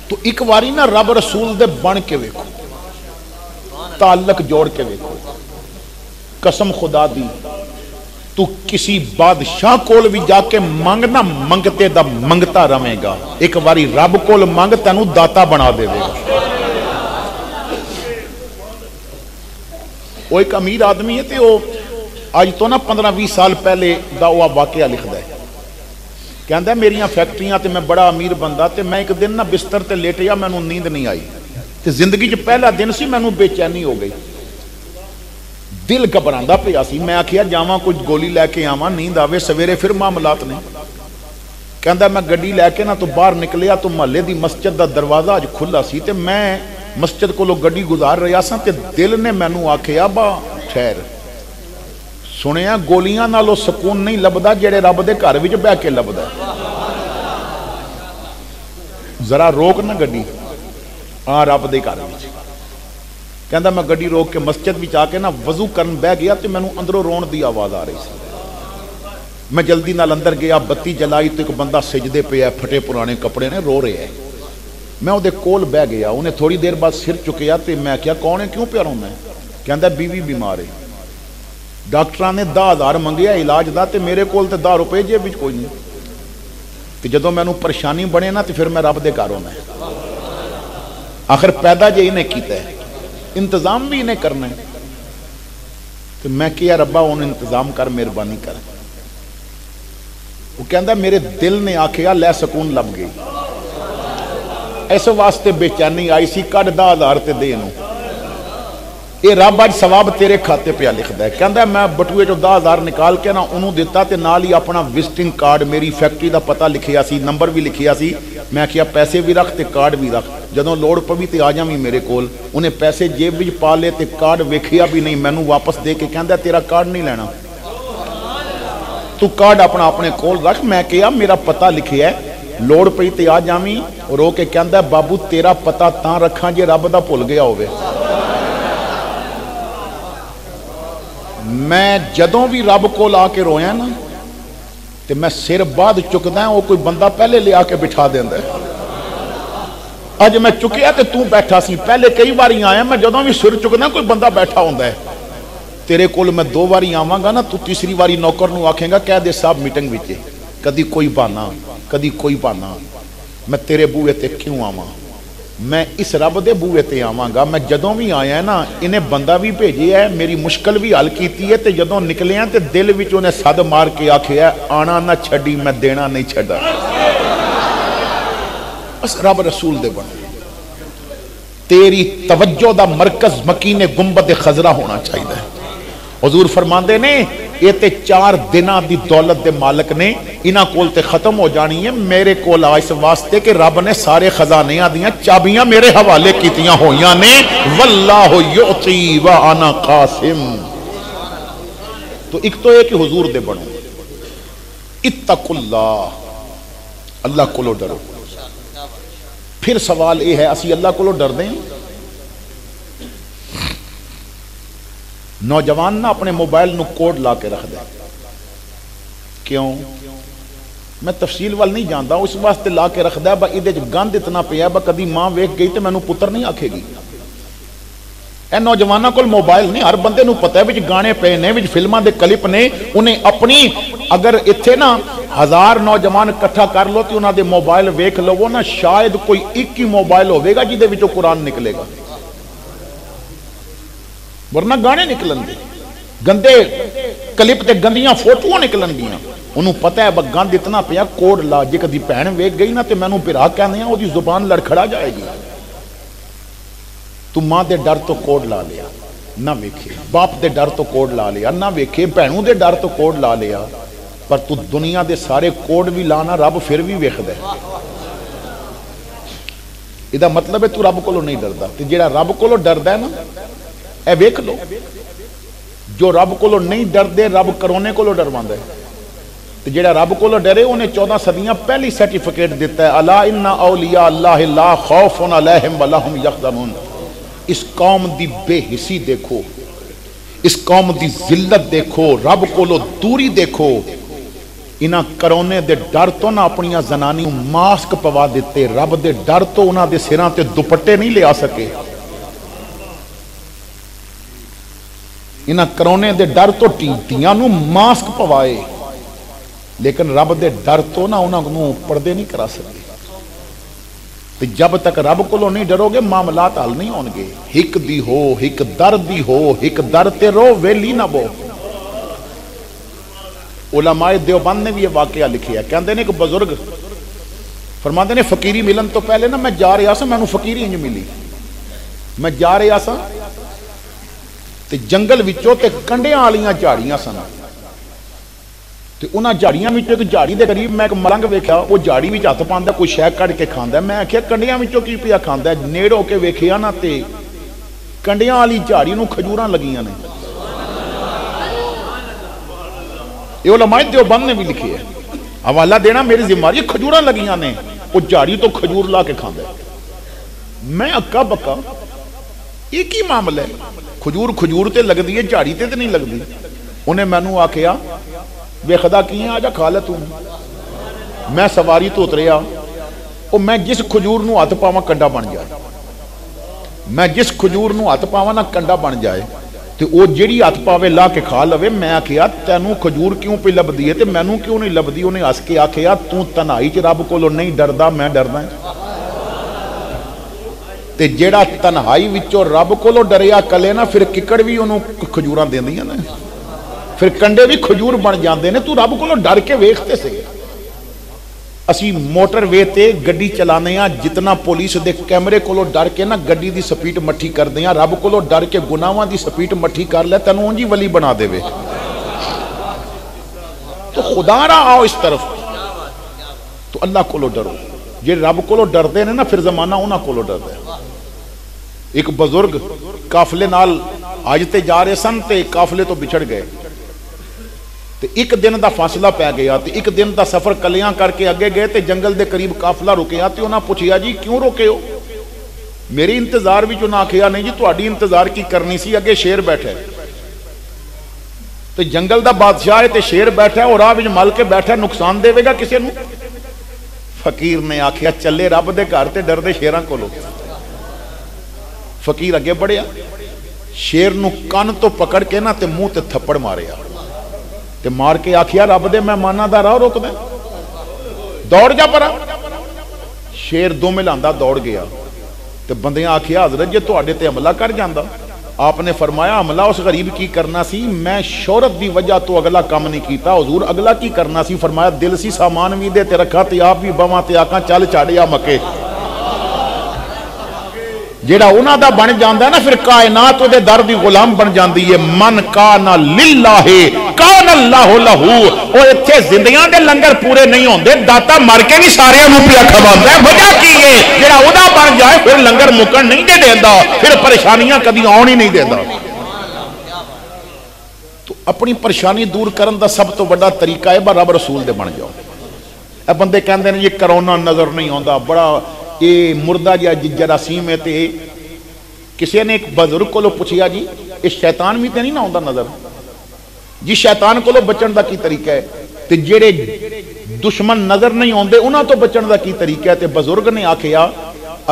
Speaker 1: تو ایک واری نا رب رسول دے بن کے ویکھو تعلق جوڑ کے ویکھو. قسم خدا دی تو کسی بادشاہ کول بھی جا کے منگ نہ منگتے دا منگتا رہے گا. ایک واری رب کول منگ تینوں داتا بنا دے گا. وہ ایک امیر آدمی ہے تے وہ آج تو نا 15-20 سال پہلے دا وہ واقعہ لکھدا ہے. کہندا ہے میریاں فیکٹریاں تے میں بڑا امیر بندہ تے میں ایک دن نا بستر تے لیٹیا مینوں نیند نہیں آئی تے زندگی چ پہلا دن سی مینوں بے چینی ہو گئی. دل گھبراندا پیا سی. میں آکھیا جاواں کچھ گولی لے کے آواں نیند آوے سویرے پھر معاملات نہیں. کہندا میں گڈی لے کے نا تو باہر نکلیا تو محلے دی مسجد دا دروازہ اج کھلا سی تے میں مسجد کولوں گڈی گزار رہا سا تے دل نے مینوں آکھیا با ٹھہر سنیا گولیاں نالوں سکون نہیں لبدا جڑے رب دے گھر وچ بیٹھ کے لبدا. ذرا روک نہ گڈی آ رب دے گھر وچ کہندا میں گڈی روک کے مسجد وچ آ کے نا وضو کرن بہ گیا تے مینوں اندروں رون دی آواز آ رہی سی میں جلدی نال اندر گیا بتی جلائی تو ایک بندہ سجدے پہ ہے پھٹے پرانے کپڑے نے رو رہے ہیں میں وہ کول بہ گیا انہیں تھوڑی دیر بعد سر چکیا تے میں کیا کون ہے کیوں پیا رونا ہے کہندا بیوی بیمار ہے ڈاکٹراں نے 10,000 منگیا علاج دا تے میرے کول تے 10 روپے جیب وچ کوئی نہیں تے جدوں مینوں پریشانی بنے نا تے پھر میں رب دے گھر ہونا ہے آخر پیدا جے انہیں کیتا ہے انتظام بھی انہیں کرنا ہے تو میں کیا ربا انہیں انتظام کر مہربانی کر وہ کہندا میرے دل نے آکھیا لے سکون لب گئی اس واسطے بے چینی آئی سی کڈ 10,000 تے دے نو اے رب اج ثواب تیرے کھاتے پہ لکھدا ہے کہندا میں بٹوئے چوں 10,000 نکال کے نا انہوں دیتا تے نال ہی اپنا وزٹنگ کارڈ میری فیکٹری دا پتہ لکھیا سی نمبر بھی لکھیا سی میں کیا پیسے بھی رکھ تے کارڈ بھی رکھ جدوں لوڑ پوی تے آ جاویں میرے کول انہیں پیسے جیب وچ پا لے تے کارڈ ویکھیا بھی نہیں مینوں واپس دے کے کہندا تیرا کارڈ نہیں لینا تو کارڈ اپنا اپنے کول رکھ میں کیا میرا پتہ لکھیا ہے لوڑ پئی تے آ جاویں رو کے کہندا بابو تیرا پتہ تاں رکھاں جے رب دا بھل گیا ہوے میں جدوں بھی رب کول آ کے رویا نا تے میں سر بعد چکدا ہوں وہ کوئی بندہ پہلے لے آ کے بٹھا دیندا ہے اج میں چکیا تے تو بیٹھا سی پہلے کئی باری آیا میں جدوں بھی سر چکدا کوئی بندہ بیٹھا ہوندا ہے تیرے کول میں 2 باری آواں گا نا تو تیسری باری نوکر نو آکھیں گا کہہ دے صاحب میٹنگ وچ کدی کوئی بہانا کدی کوئی بہانا میں تیرے بوئے تے کیوں آواں میں اس رب دے بوئے تے آواں گا میں جدوں بھی آیا ہے نا انہیں بندہ بھی بھیجیا ہے میری مشکل بھی حل کیتی ہے تے جدوں نکلے ہیں تے دل وچ انہیں صد مار کے آکھیا ہے آنا نہ چھڈی میں دینا نہیں چھڈا بس رب رسول دے بن تیری توجہ دا مرکز مکین گنبد خضرا ہونا چاہیے حضور فرماندے نے یہ تے 4 دناں دی دولت دے مالک نے انہاں کول تے ختم ہو جانی ہے میرے کول آ اس واسطے کہ رب نے سارے خزانیاں دیاں چابیاں میرے حوالے کیتیاں ہویاں نے واللہ یعطی وانا قاسم تو ایک تو ہے کہ حضور دے بنو اتقوا اللہ اللہ کولو ڈرو پھر سوال یہ ہے اسی اللہ کولو ڈر دیں نوجوان نہ اپنے موبائل نو کوڈ لا کے رکھ دے کیوں میں تفصیل وال نہیں جانتا اس واسطے لا کے رکھ دے با ادھے گند اتنا پیا با کدی ماں ویکھ گئی تے مینوں پتر نہیں آکھے گی اے نوجواناں کول موبائل نہیں ہر بندے نو پتہ ہے وچ گانے پے نے وچ فلماں دے کلپ نے انہیں اپنی اگر ایتھے نا 1000 نوجوان اکٹھا کر لو تے انہاں دے موبائل ویکھ لو نا شاید کوئی 1 ہی موبائل ہوے گا جدے وچوں قرآن نکلے گا ورنہ گانے نکلن گے گندے کلپ تے گندیاں فوٹوਆਂ نکلن گیاں انہوں پتہ ہے گند اتنا پیا کوڈ لا جے کدی بہن ویکھ گئی نا تے مینوں بھرا کہندے ہیں اودی زبان لڑکھڑا جائے گی تو ماں دے ڈر تو کوڈ لا لیا نہ ویکھے باپ دے ڈر تو کوڈ لا لیا نہ ویکھے بہنوں دے ڈر تو کوڈ لا لیا پر تو دنیا دے سارے کوڈ بھی لانا رب پھر بھی ویکھدا ہے ادا مطلب ہے تو رب کولوں نہیں ڈردا تے جیڑا رب کولوں ڈردا ہے نا اے ویکھ لو جو رب کولوں نہیں ڈردے رب کرونے کولوں ڈرواندا ہے تے جیڑا رب کولوں ڈرے انہیں 14 صدیاں پہلی سرٹیفکیٹ دیتا ہے الا ان اولیاء اللہ لا خوف علیہم ولا هم یحزنون اس قوم دی بے حسی دیکھو اس قوم دی ذلت دیکھو رب کولوں دوری دیکھو انہاں کرونے دے ڈر تو نہ اپنی زنانی ماسک پوا دیتے رب دے ڈر تو انہاں دے سراں تے دوپٹے نہیں لے آ سکے انہاں کرونے دے ڈر تو ٹیٹیاں نو ماسک پوائے لیکن رب دے ڈر تو نہ انہاں نو پردے نہیں کرا سکے تو جب تک رب کولوں نہیں ڈرو گے معاملات حل نہیں ہون گے ہک دی ہو ہک در دی ہو ہک در تے رو ویلی نہ بو علماء دیوبند نے بھی یہ واقعہ لکھیا کہندے نے کہ بزرگ فرماندے نے فقیری ملن تو پہلے نا میں جا رہا سا مینوں فقیری انج ملی میں جا رہا سا تے جنگل وچوں تے کنڈیاں والیاں جھاڑیاں سن تے انہاں جھاڑیاں وچوں ایک جھاڑی دے قریب میں ایک ملنگ ویکھیا وہ جھاڑی وچ ہاتھ پاندا کوئی شے کڈ کے کھاندا میں آکھیا کنڈیاں وچوں کی پیا کھاندا نیڑ ہو کے ویکھیا نا تے کنڈیاں والی جھاڑی نو کھجوراں لگیاں نے یہ علماء دیوبند نے بھی لکھی ہے حوالہ دینا میری ذمہ داری کھجوراں لگیاں نے وہ جھاڑی تو کھجور لا کے کھاندا میں اکا بکا یہ کی معاملہ ہے؟ کھجور کھجور تے لگ دی ہے جھاڑی تے نہیں لگ دی. انہیں مینو آکھیا بے خدا کی ہیں آجا کھا لے تو. میں سواری تو اتریا اور میں جس کھجور نو ہاتھ پاواں کنڈا بن جائے. میں جس کھجور نو ہاتھ پاواں نہ کنڈا بن جائے تو وہ جیڑی ہاتھ پاوے لا کے کھا لوے. میں آکھیا تینوں کھجور کیوں پہ لبدی ہے تے مینوں کیوں نہیں لبدی؟ انہیں ہس کے آکھیا تو تنہائی چ رب کولوں نہیں ڈردا، میں ڈردا ہوں. تے جیڑا تنہائی وچوں رب کولوں ڈریا کلے نا پھر ککڑ بھی انہوں کھجوراں دیندیاں نا، پھر کنڈے بھی کھجور بن جاندے نے. تو رب کولوں ڈر کے ویکھتے سے. اسی موٹر وے تے گڈی چلانے ہاں، جتنا پولیس دے کیمرے کولوں ڈر کے نا گڈی دی سپیڈ مٹھی کر دیاں، رب کولوں ڈر کے گناہاں دی سپیڈ مٹھی کر لے تینوں اونجی ولی بنا دے وے. تو خدا را آؤ اس طرف تو اللہ کولوں ڈرو. جے رب کولوں ڈردے نے نا پھر زمانہ انہاں کولوں ڈردا ہے. ایک بزرگ قافلے نال حج تے جا رہے سن تے قافلے تو بچھڑ گئے تے ایک دن دا فاصلہ پہ گیا تے ایک دن دا سفر کلیاں کر کے اگے گئے تے جنگل دے قریب قافلہ رکیا تے انہاں پوچھیا جی کیوں روکے ہو؟ میری انتظار بھی انہاں آکھیا نہیں جی تہاڈی انتظار کی کرنی سی، اگے شیر بیٹھا ہے تے جنگل دا بادشاہ ہے تے شیر بیٹھا ہے اور راہ وچ مل کے بیٹھا، نقصان دے گا کسے نوں؟ فقیر نے آکھیا چلے رب دے گھر تے ڈر دے شیراں کولوں. فقیر اگے بڑھیا، شیر نو کان تو پکڑ کے نا تے منہ تے تھپڑ ماریا تے مار کے آکھیا رب دے مہماناں دا راہ روک دے، دوڑ جا پرا. شیر دو ملاندا دوڑ گیا تے بندیاں آکھیا حضرت جے تہاڈے تے حملہ کر جاندا. آپ نے فرمایا حملہ اس غریب کی کرنا سی، میں شہرت دی وجہ تو اگلا کام نہیں کیتا. حضور اگلا کی کرنا سی؟ فرمایا دل سی سامان بھی دے تے رکھا تے آپ بھی بواں تے آکاں چل چاڑیا مکے. جیڑا انہاں دا بن جاندا ہے نا پھر کائنات دے در دی غلام بن جاندی ہے. من کان للہ کان اللہ لہو. او ایتھے زندیاں دے لنگر پورے نہیں ہوندے، داتا مر کے نہیں سارے نوں پیا کھواندا ہے. وجہ کی ہے؟ جیڑا اودا بن جائے پھر لنگر مکن نہیں دے دیندا، پھر پریشانیاں کدی آن ہی نہیں دیندا. تو اپنی پریشانی دور کرن دا سب تو بڑا طریقہ ہے رب رسول دے بن جاؤ. اے بندے کہندے نے یہ کرونا نظر نہیں آندا، بڑا یہ مردہ جراثیم ہے. تے کسی نے ایک بزرگ کو پوچھیا جی یہ شیطان بھی تے نہیں نہ ہوندا نظر؟ جی شیطان کو بچن دا کی طریقہ ہے؟ تے جڑے دشمن نظر نہیں ہوندے انہاں تو بچن دا کی طریقہ ہے؟ تے بزرگ نے آکھیا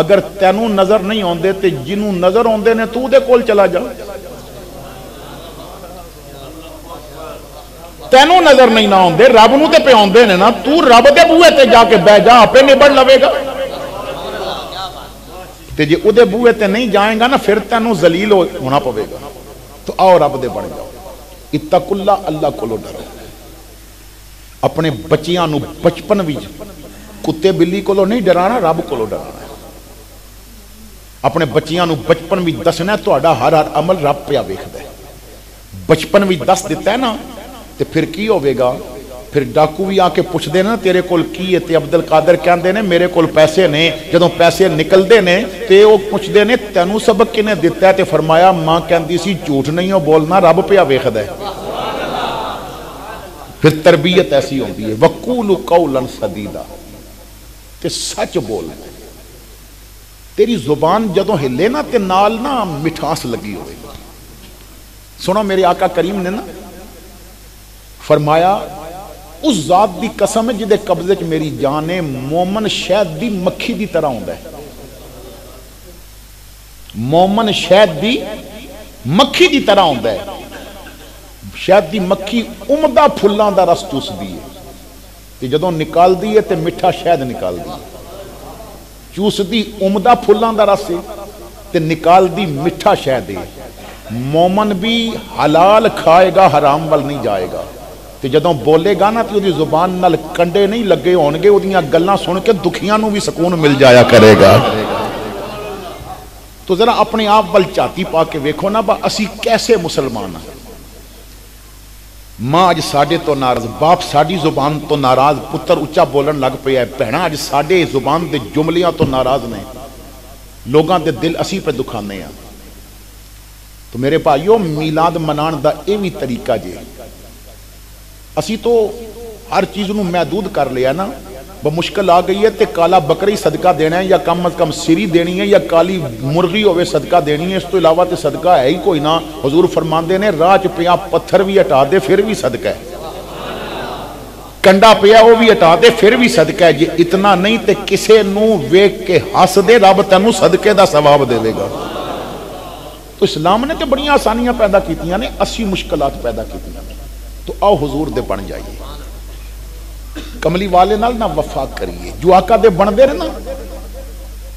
Speaker 1: اگر تینوں نظر نہیں ہوندے تے جنوں نظر ہوندے نے تو دے کول چلا جا. تینوں نظر نہیں نہ ہوندے رب نوں تے پہ ہوندے نے نا، تو رب دے بوئے تے جا کے بہ جا، اپے نبڑ لوے گا. تے جے او دے بوئے تے نہیں جائیں گا نا پھر تینوں ذلیل ہونا پوے گا. تو آؤ رب دے بن جاؤ. اتقوا اللہ، اللہ کولو ڈرو. اپنے بچیاں نو بچپن وچ کتے بلی کولو نہیں ڈرانا، رب کولو ڈرانا ہے. اپنے بچیاں نو بچپن وچ دسنا ہے تہاڈا ہر عمل رب پیا ویکھدا ہے. بچپن وچ دس دیتا ہے نا تے پھر کی ہوے گا؟ پھر ڈاکو بھی آ کے پوچھ دے نا تیرے کول کی ہے؟ تے عبد القادر کہندے نے میرے کول پیسے نے. جدوں پیسے نکل دے نے تے وہ پوچھ دے نے تینوں سبق کنے دیتا ہے؟ تے فرمایا ماں کہندی سی جھوٹ نہیں ہو بولنا، رب پیا ویکھدا ہے. پھر تربیت ایسی ہوندی ہے وقولوا قولا سدیدا، تے سچ بولنا. تیری زبان جدوں ہلے نا تے نال نا مٹھاس لگی ہوئے. سنو میرے آقا کریم نے نا فرمایا اس ذات دی قسم ہے جدے قبضے چ میری جان ہے، مومن شہد دی مکھی دی طرح ہوندا ہے. مومن شہد دی مکھی دی طرح ہوندا ہے. شہد دی مکھی عمدہ پھلاں دا رس چوسدی ہے تے جدوں نکالدی ہے تے میٹھا شہد نکالدی ہے. چوسدی عمدہ پھلاں دا رس ہے تے نکالدی میٹھا شہد ہے. مومن بھی حلال کھائے گا، حرام ول نہیں جائے گا. تے جدوں بولے گا نا تے دی زبان نال کنڈے نہیں لگے ہون گے، اودیاں گلاں سن کے دکھیاں نو بھی سکون مل جایا کرے گا. تو ذرا اپنے آپ ول چاتی پا کے ویکھو نا با اسی کیسے مسلمان ہیں. ماں اج ساڈے تو ناراض، باپ ساڈی زبان تو ناراض، پتر اچا بولن لگ پیا ہے، بہناں اج ساڈے زبان دے جملیاں تو ناراض نے، لوگاں دے دل اسی پہ دکھانے ہیں. تو میرے بھائیو میلاد منان دا اے وی طریقہ جے. اسی تو ہر چیز نو محدود کر لیا نا. بمشکل آ گئی ہے تے کالا بکری صدقہ دینا ہے یا کم از کم سری دینی ہے یا کالی مرغی ہوئے صدقہ دینی ہے، اس تو علاوہ تے صدقہ ہے ہی کوئی نہ۔ حضور فرماندے نے راہ چ پیا پتھر بھی ہٹا دے پھر بھی صدقہ ہے، کنڈا پیا وہ بھی ہٹا دے پھر بھی صدقہ ہے۔ جی اتنا نہیں تے کسے نو ویکھ کے ہس دے رب تینوں صدقے دا ثواب دے گا۔ تو اسلام نے تو بڑی آسانیاں پیدا کیتیاں نے، اسی مشکلات پیدا کیتیاں نے۔ تو آؤ حضور دے بن جائیے، کملی والے نال نہ وفا کریے، جو آقا دے بن دے رہے نا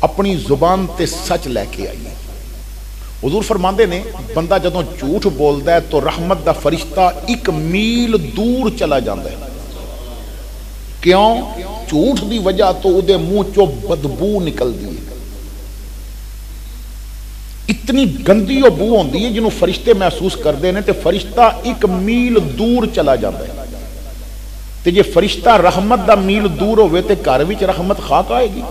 Speaker 1: اپنی زبان تے سچ لے کے آئیے۔ حضور فرماندے نے بندہ جدوں جھوٹ بولدا ہے تو رحمت دا فرشتہ 1 میل دور چلا جاندا ہے۔ کیوں؟ جھوٹ دی وجہ تو او دے منہ چوں بدبو نکل دی ہے، اتنی گندی او بو ہوندی ہے جنوں فرشتے محسوس کردے نے تے فرشتہ 1 میل دور چلا جاندا ہے۔ تے جے فرشتہ رحمت دا میل دور ہوئے تے گھر وچ رحمت خاک آئے گی۔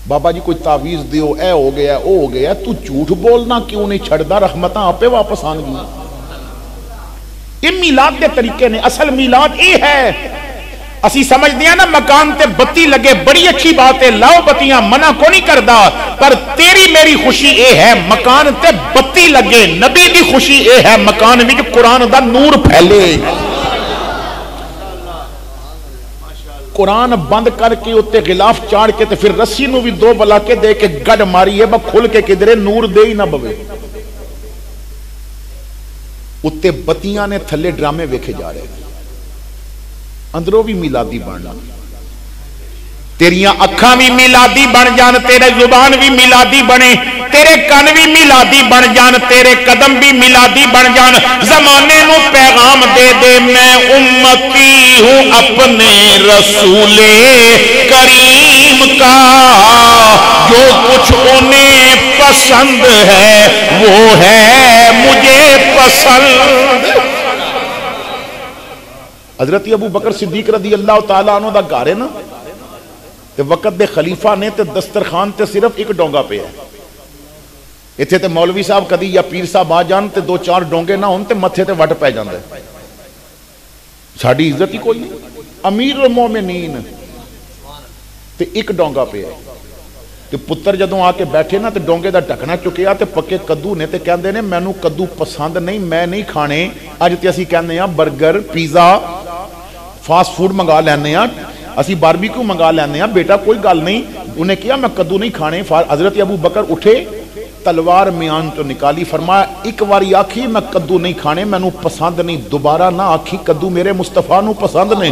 Speaker 1: بابا جی کوئی تعویذ دیو، اے ہو گیا او ہو گیا، تو جھوٹ بولنا کیوں نہیں چھڑدا؟ رحمتاں آپے واپس آن گی۔ یہ میلاد دے طریقے نے، اصل میلاد یہ ہے۔ اسی سمجھ دیا نا مکان تے بتی لگے بڑی اچھی بات ہے، لاؤ بتیاں، منع کو نہیں کردا، پر تیری میری خوشی اے ہے مکان تے بتی لگے، نبی دی خوشی اے ہے مکان وچ قرآن دا نور پھیلے۔ قرآن بند کر کے اتے غلاف چاڑ کے تے پھر رسی نو بھی 2 بلا کے دے کے گڑ ماری ہے، با کھل کے کدرے نور دے ہی نہ بوے۔ اتے بتیاں نے تھلے ڈرامے ویکھے جا رہے ہیں، اندروں بھی میلادی بننا، تیریاں اکھاں بھی میلادی بن جان، تیرے زبان بھی میلادی بنے، تیرے کان بھی میلادی بن جان، تیرے قدم بھی میلادی بن جان۔ زمانے نو پیغام دے دے میں امتی ہوں اپنے رسول کریم کا، جو کچھ انہیں پسند ہے وہ ہے مجھے پسند۔ حضرت ابو بکر صدیق رضی اللہ تعالیٰ عنہ دا گھر ہے نا، تے وقت دے خلیفہ نے تے دسترخوان تے صرف 1 ڈونگا پہ ہے۔ اتھے تے مولوی صاحب کدی یا پیر صاحب آ جان تے 2-4 ڈونگے نہ ہون تے متھے تے وٹ پہ جاندے، ساڈی عزت ہی کوئی نہیں۔ امیر المومنین تے 1 ڈونگا پہ ہے، تے پتر جدوں آ کے بیٹھے نا تے ڈونگے دا ڈھکنا چکیا تے پکے کدو نے تے کہندے نے مینوں کدو پسند نہیں، میں نہیں کھانے۔ اج تے اسی کہندے ہاں برگر، پیزا، فاسٹ فوڈ منگا لینے ہاں، اسی باربیکیو منگا لینے ہاں، بیٹا کوئی گل نہیں۔ انہیں کہا میں کدو نہیں کھانے۔ حضرت ابو بکر اٹھے، تلوار میان تو نکالی، فرمایا 1 واری آکھی میں کدو نہیں کھانے، مینوں پسند نہیں، دوبارہ نہ آکھی کدو میرے مصطفیٰ نو پسند نے۔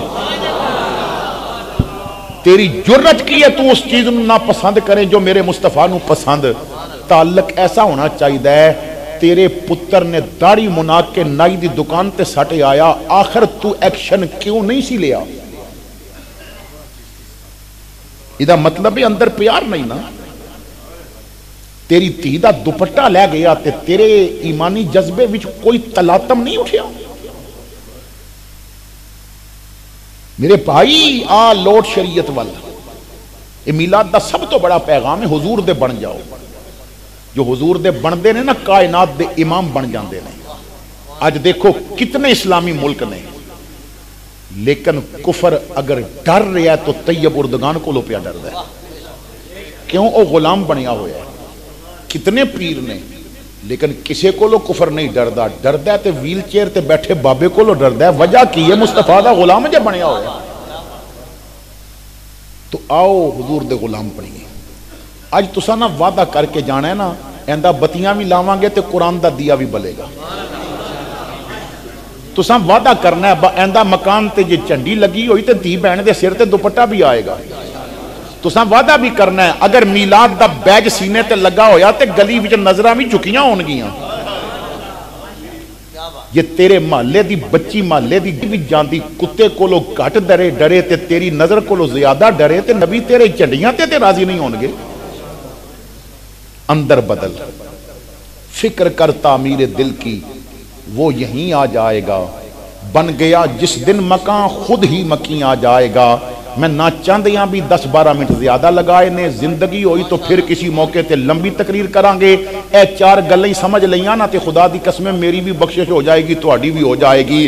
Speaker 1: تیری جرت کی ہے تو اس چیز نہ پسند کرے جو میرے مصطفیٰ نو پسند۔ تعلق ایسا ہونا چاہیے ہے، تیرے پتر نے داڑھی منا کے نائی دی دکان تے سٹے آیا، آخر تو ایکشن کیوں نہیں سی لیا؟ یہ مطلب ہے اندر پیار نہیں نا۔ تیری دھی دا دوپٹہ لے گیا تے تیرے ایمانی جذبے وچ کوئی تلاطم نہیں اٹھیا؟ میرے بھائی آ لوٹ شریعت والا، یہ میلاد دا سب تو بڑا پیغام ہے، حضور دے بن جاؤ۔ جو حضور دے بن دے نے نا کائنات دے امام بن جاندے نے۔ آج دیکھو کتنے اسلامی ملک نے، لیکن کفر اگر ڈر رہا ہے تو طیب اردگان کو لو پیا ڈر ہے، کیوں؟ او غلام بنیا ہویا ہے۔ کتنے پیر نے، لیکن کسے کو لو کفر نہیں ڈردا، ڈردا ہے تے ویل چیئر تے بیٹھے بابے کو لو ڈردا ہے۔ وجہ کی ہے؟ مصطفیٰ دا غلام جے بنیا ہویا۔ تو آؤ حضور دے غلام بنیے۔ اج تساں نہ وعدہ کر کے جانا ہے نا، ایندہ بتیاں بھی لاواں گے تے قرآن دا دیا بھی بلے گا۔ تساں وعدہ کرنا ہے ایندہ مکان تے جے چنڈی لگی ہوئی تے دھی بہن دے سر تے دوپٹہ بھی آئے گا۔ تساں وعدہ بھی کرنا ہے اگر میلاد دا بیج سینے تے لگا ہویا تے گلی وچ نظراں بھی جھکیاں ہون گیاں۔ یہ تیرے محلے دی بچی محلے دی بھی جاندی کتے کولو گھٹ ڈرے تے تیری نظر کولو زیادہ ڈرے تے نبی تیرے چنڈیاں تے راضی نہیں ہون گے۔ اندر بدل، فکر کر تعمیر دل کی، وہ یہیں آ جائے گا۔ بن گیا جس دن مکان خود ہی مکین آ جائے گا۔ میں نہ چاندیاں بھی 10-12 منٹ زیادہ لگائے نے، زندگی ہوئی تو پھر کسی موقع تے لمبی تقریر کران گے۔ اے 4 گلیں سمجھ لیاں نا تے خدا دی قسم میری بھی بخشش ہو جائے گی، تہاڈی بھی ہو جائے گی۔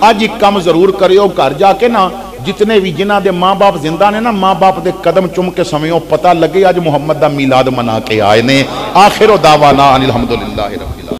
Speaker 1: اج ایک کام ضرور کریو، گھر جا کے نا جتنے بھی جنہ دے ماں باپ زندہ نے نا ماں باپ دے قدم چم کے سمیں پتہ لگے آج محمد دا میلاد منا کے آئے نے آخر دعوانا الحمدللہ رب العالمین.